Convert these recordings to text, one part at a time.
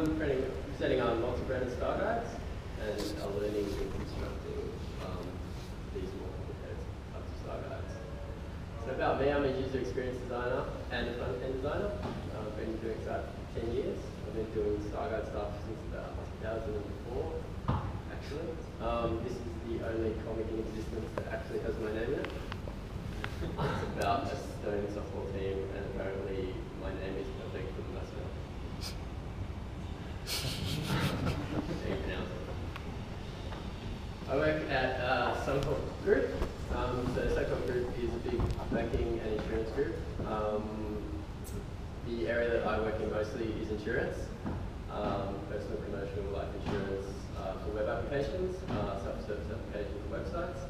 presenting on multi-branded style guides and learning and constructing these more complicated types of style guides. So about me, I'm a user experience designer and a front-end designer. I've been doing that for 10 years. I've been doing style guide stuff since about 2004, actually. This is the only comic in existence that actually has my name in it. It's about a stone softball team, and apparently my name is perfect for the mascot. I work at Suncorp Group. So Suncorp Group is a big banking and insurance group. The area that I work in mostly is insurance, personal, commercial, life insurance for web applications, self-service applications for websites.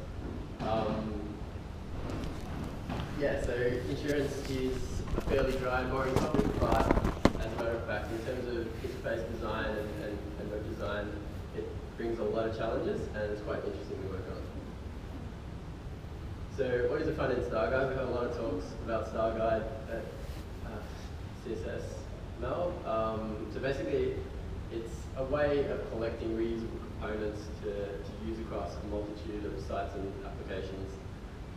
Yeah, so insurance is a fairly dry and boring topic, but as a matter of fact, in terms of interface design and web design, it brings a lot of challenges and it's quite interesting to work on. So what is a front-end style guide? We've had a lot of talks about style guide at CSS Melb. So basically, it's a way of collecting reusable components to use across a multitude of sites and applications.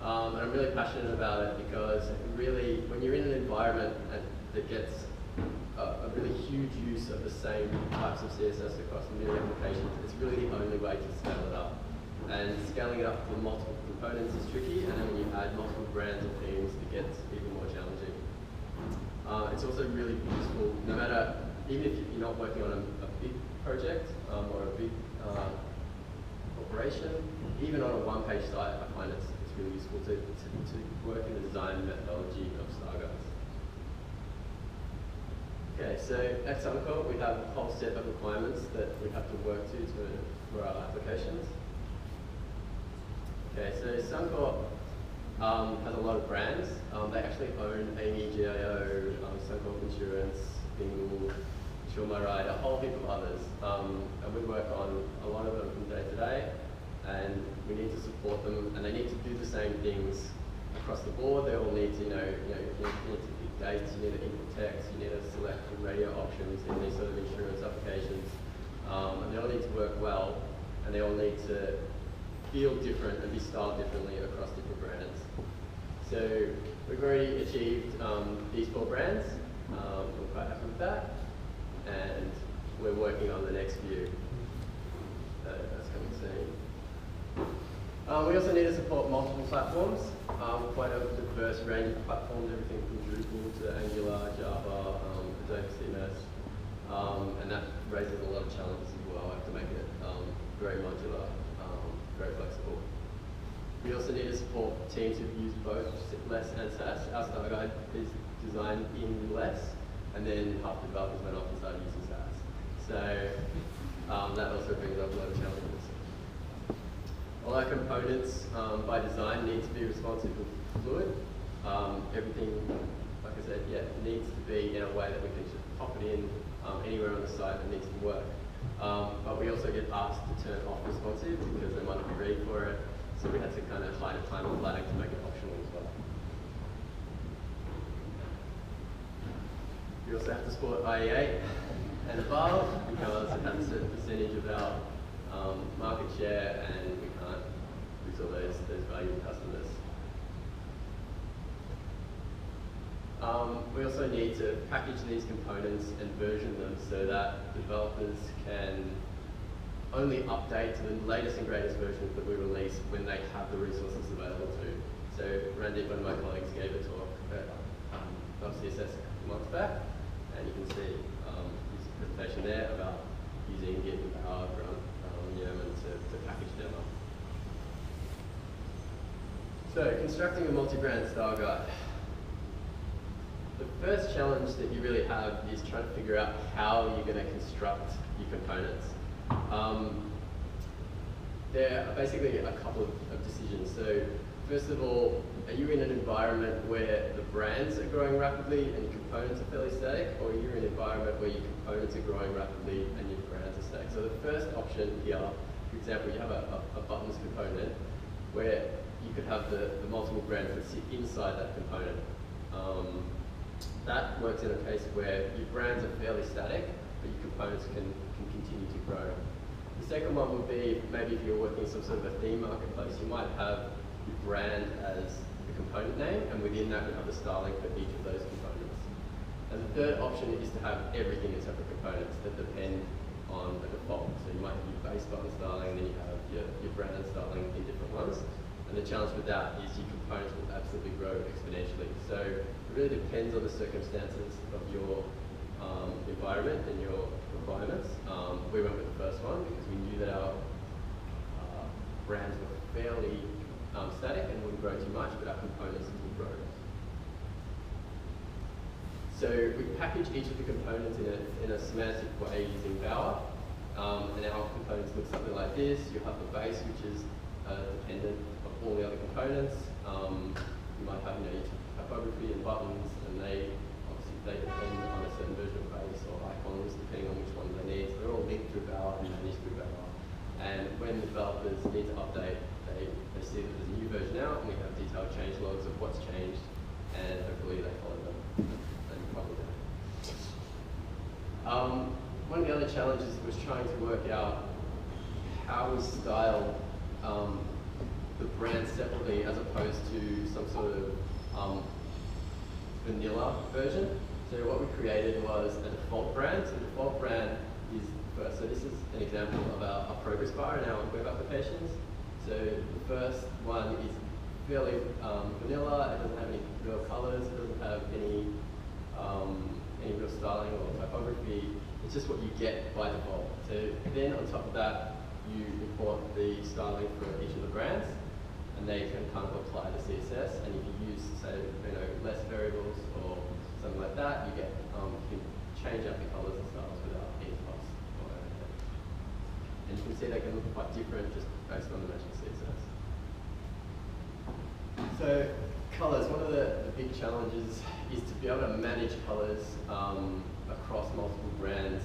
And I'm really passionate about it because really, when you're in an environment that gets a really huge use of the same types of CSS across many applications, it's really the only way to scale it up. And scaling it up for multiple components is tricky, and then when you add multiple brands or themes, it gets even more challenging. It's also really useful, no matter, even if you're not working on a big project or a big corporation, even on a one-page site, I find it's really useful to work in the design methodology of style guides. Okay, so at Suncorp we have a whole set of requirements that we have to work for our applications. Okay, so Suncorp has a lot of brands. They actually own Amy, GIO, Suncorp Insurance, Bingle, Insure My Ride, a whole heap of others. And we work on a lot of them from day to day, and we need to support them, and they need to do the same things across the board. They all need to, you need to pick dates, you need to input text, you need to select the radio options in these sort of insurance applications. And they all need to work well, and they all need to feel different and be styled differently across different brands. So we've already achieved these 4 brands. We're quite happy with that, and we're working on the next few. So that's coming soon. We also need to support multiple platforms, quite a diverse range of platforms, everything from Drupal to Angular, Java, Adobe CMS, and that raises a lot of challenges as well. I have to make it very modular, very flexible. We also need to support teams who use both Less and Sass. Our style guide is designed in Less, and then half the developers went off and started using Sass. So that also brings up a lot of challenges. All our components, by design, need to be responsive and fluid. Everything, like I said, needs to be in a way that we can just pop it in anywhere on the site that needs to work. But we also get asked to turn off responsive because they might not be ready for it. So we had to kind of hide a time flag to make it optional as well. We also have to support IE8 and above because it has a certain percentage of our market share, and we can't lose all those valuable customers. We also need to package these components and version them so that developers can only update to the latest and greatest versions that we release when they have the resources available to. So Randy, one of my colleagues, gave a talk at CSS a couple months back, and you can see his presentation there about using Git and Power to package them up. So constructing a multi-brand style guide. The first challenge that you really have is trying to figure out how you're going to construct your components. There are basically a couple of decisions. So first of all, are you in an environment where the brands are growing rapidly and your components are fairly static, or are you in an environment where your components are growing rapidly and your brands are static? So the first option here, for example, you have a buttons component where you could have the multiple brands that sit inside that component. That works in a case where your brands are fairly static but your components can continue to grow. The second one would be, maybe if you're working some sort of a theme marketplace, you might have your brand as the component name, and within that you have the styling for each of those components. And the third option is to have everything in separate components that depend on the default. So you might have your base button styling, and then you have your brand styling in different ones. And the challenge with that is your components will absolutely grow exponentially. So it really depends on the circumstances of your environment and your requirements. We went with the first one because we knew that our brands were fairly static and wouldn't grow too much, but our components would grow. So we package each of the components in a semantic way using Bower. And our components look something like this. You have the base, which is dependent of all the other components. You might have your typography and buttons, and they depend on a certain version of base or icons, depending on which one they need. So they're all linked through Bower and managed through Bower. And when the developers need to update, they see that there's a new version out, and we have detailed change logs of what's changed, and hopefully they follow them and follow them. One of the other challenges was trying to work out how we style the brand separately as opposed to some sort of vanilla version. So what we created was a default brand. So the default brand is first. So this is an example of our progress bar in our web applications. So the first one is fairly vanilla. It doesn't have any real colors. It doesn't have any real styling or typography. It's just what you get by default. So then on top of that, you import the styling for each of the brands, and they can kind of apply the CSS. And if you use, say, less variables or something like that, you get you can change out the colors and styles without any cost or anything. And you can see they can look quite different just based on the magic CSS. So colors, one of the big challenges is to be able to manage colors across multiple brands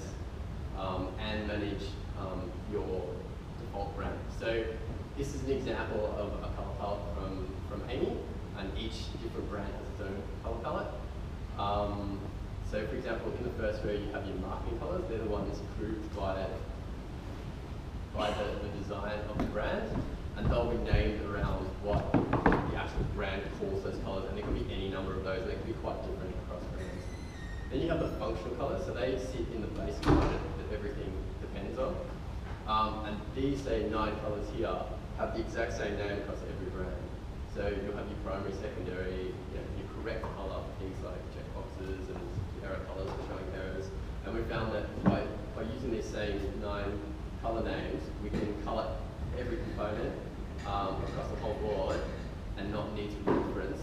and manage your default brand. So this is an example of a color palette from Amy, and each different brand has its own color palette. So for example, in the first row you have your marketing colors. They're the ones approved by the design of the brand, and they'll be named around what the actual brand calls those colors, and there can be any number of those, and they can be quite different across brands. Then you have the functional colors, so they sit in the base component that everything depends on. And these, say, 9 colors here, have the exact same name across every brand. So you'll have your primary, secondary, your correct color for things like checkboxes and error colors for showing errors. And we found that by using these same 9 color names, we can color every component across the whole board and not need to reference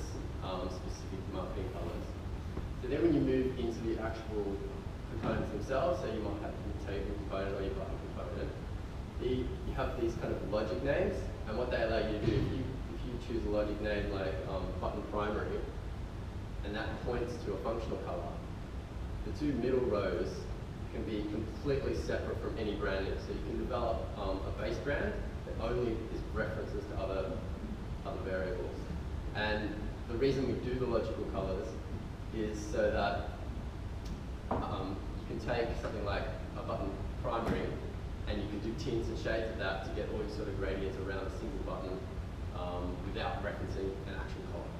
specific marketing colors. So then when you move into the actual components themselves, so you might have your table component or your button component, you have these kind of logic names, and what they allow you to do, if you choose a logic name like button primary, and that points to a functional color, the 2 middle rows can be completely separate from any branding. So you can develop a base brand that only is references to other variables. And the reason we do the logical colors is so that you can take something like a button primary, and you can do tints and shades of that to get all your sort of gradients around a single button without referencing an actual color.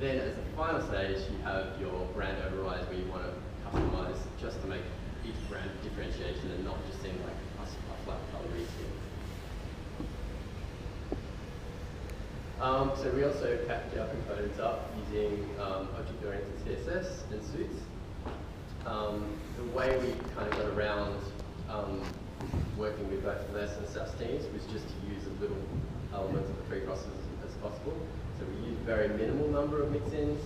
Then as the final stage, you have your brand overrides where you want to customize just to make each brand differentiation and not just seem like a flat color scheme. So we also package our components up using object-oriented CSS and suits. The way we kind of got around working with both LESS and SAS teams was just to use as little elements of the pre-process as possible. So we use very minimal number of mix-ins.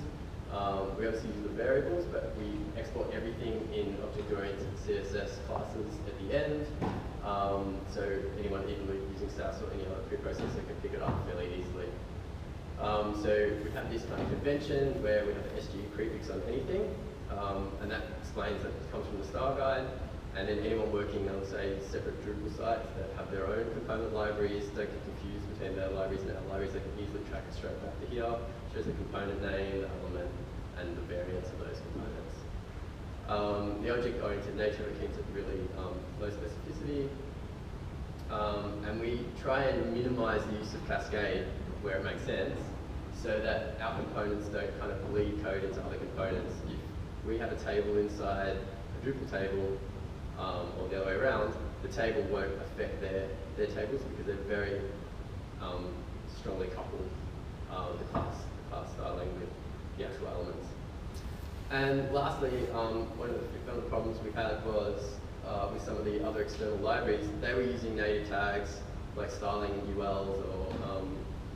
We obviously use the variables, but we export everything in object-oriented CSS classes at the end. So anyone even using SAS or any other preprocessor can pick it up fairly easily. So we have this kind of convention where we have an SG prefix on anything, and that explains that it comes from the Styleguide. And then anyone working on, say, separate Drupal sites that have their own component libraries, don't get confused between their libraries and our libraries, they can easily track it straight back to here. Shows the component name, the element, and the variants of those components. The object-oriented nature keeps it really low specificity. And we try and minimize the use of Cascade where it makes sense, so that our components don't kind of bleed code into other components. If we have a table inside a Drupal table, or the other way around, the table won't affect their tables because they're very strongly coupled, the class styling with the actual elements. And lastly, one of the problems we had was with some of the other external libraries, they were using native tags like styling ULs or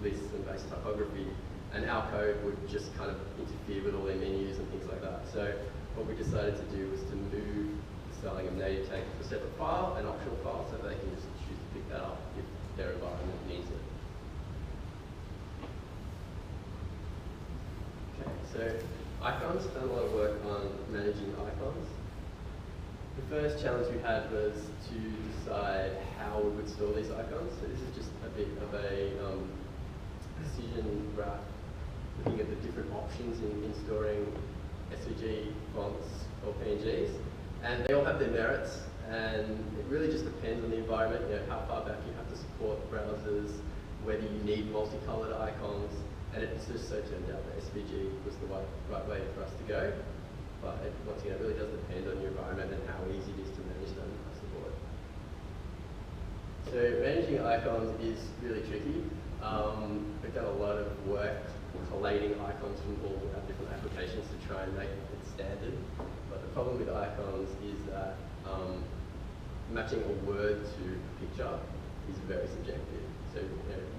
lists and base typography, and our code would just kind of interfere with all their menus and things like that. So what we decided to do was to move the styling of native tags to a separate file, an optional file, so they can just choose to pick that up if their environment needs it. Okay, so icons, done a lot of work on managing icons. The first challenge we had was to decide how we would store these icons. So this is just a bit of a decision graph looking at the different options in storing SVG fonts or PNGs. And they all have their merits, and it really just depends on the environment, how far back you have to support browsers, whether you need multicolored icons, and it just so turned out that SVG was the right way for us to go. But once again, it really does depend on your environment and how easy it is to manage them across the board. So managing icons is really tricky. We've done a lot of work collating icons from all our different applications to try and make it standard. But the problem with icons is that matching a word to a picture is very subjective. So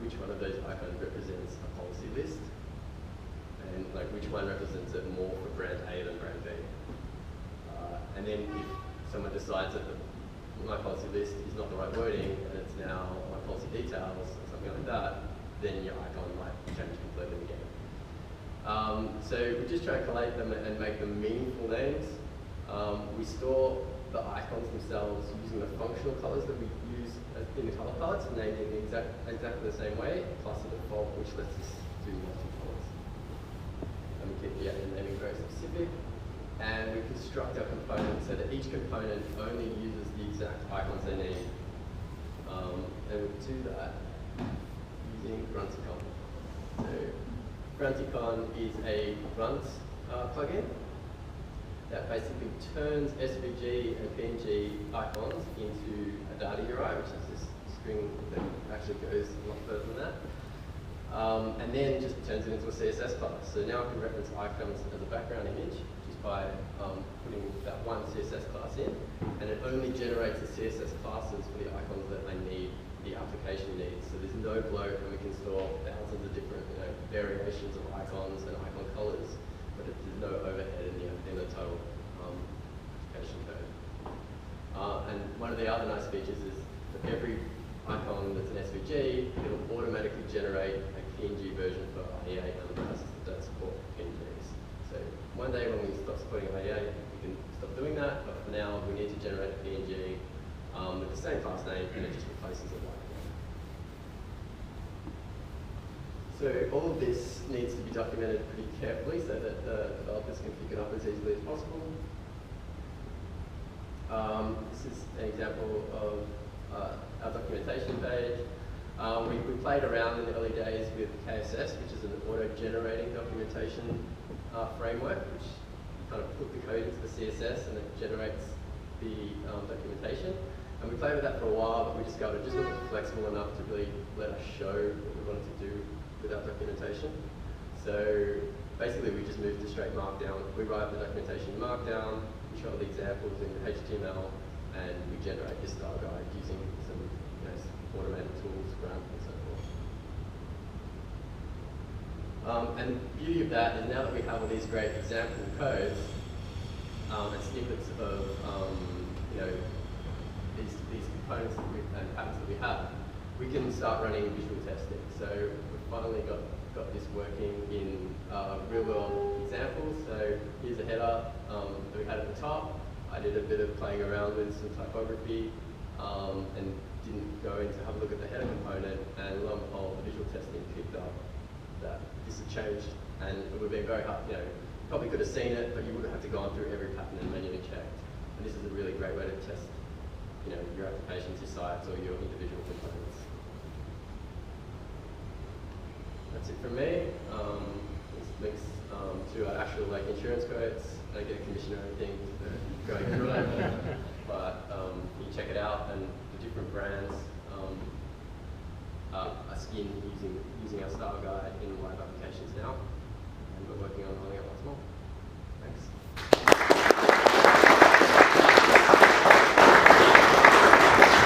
which one of those icons represents a policy list? And like which one represents it more for brand A than brand B. And then if someone decides that my policy list is not the right wording and it's now my policy details or something like that, then your icon might change completely again. So we just try to collate them and make them meaningful names. We store the icons themselves using the functional colors that we use in the color palettes, named in exactly the same way, plus a default which lets us do multi-colors. And we keep the naming very specific. And we construct our components so that each component only uses the exact icons they need. And we do that using Grunticon. So Grunticon is a Grunt plugin that basically turns SVG and PNG icons into a data URI, which is this string that actually goes a lot further than that. And then just turns it into a CSS class. So now I can reference icons as a background image just by putting that one CSS class in, and it only generates the CSS classes for the icons that I need, the application needs. So there's no bloat, and we can store thousands of different variations of icons and icon colors, but there's no overhead in the total application code. And one of the other nice features is that every icon that's an SVG, it'll automatically generate a PNG version for IEA and the browsers that don't support PNGs. So one day when we stop supporting IEA, we can stop doing that, but for now we need to generate a PNG with the same class name, and it just replaces it like that. So all of this needs to be documented pretty carefully so that the developers can pick it up as easily as possible. This is an example of our documentation page. We played around in the early days with KSS, which is an auto-generating documentation framework, which kind of put the code into the CSS and it generates the documentation. And we played with that for a while, but we discovered it just wasn't flexible enough to really let us show what we wanted to do with our documentation. So basically we just moved to straight Markdown. We write the documentation in Markdown, we show the examples in HTML, and we generate this style guide using some automated tools, Grunt, and so forth. And the beauty of that is now that we have all these great example codes and snippets of these components that and patterns that we have, we can start running visual testing. So we've finally got this working in real-world examples. So here's a header that we had at the top. I did a bit of playing around with some typography and didn't go in to have a look at the header component, and lo and behold, the visual testing picked up that this had changed, and we've been very hard, probably could have seen it, but you would have had to go through every pattern and manually checked. And this is a really great way to test, your applications, your sites, or your individual components. That's it from me. This links to our actual insurance quotes. I don't get a commission or anything for going through it.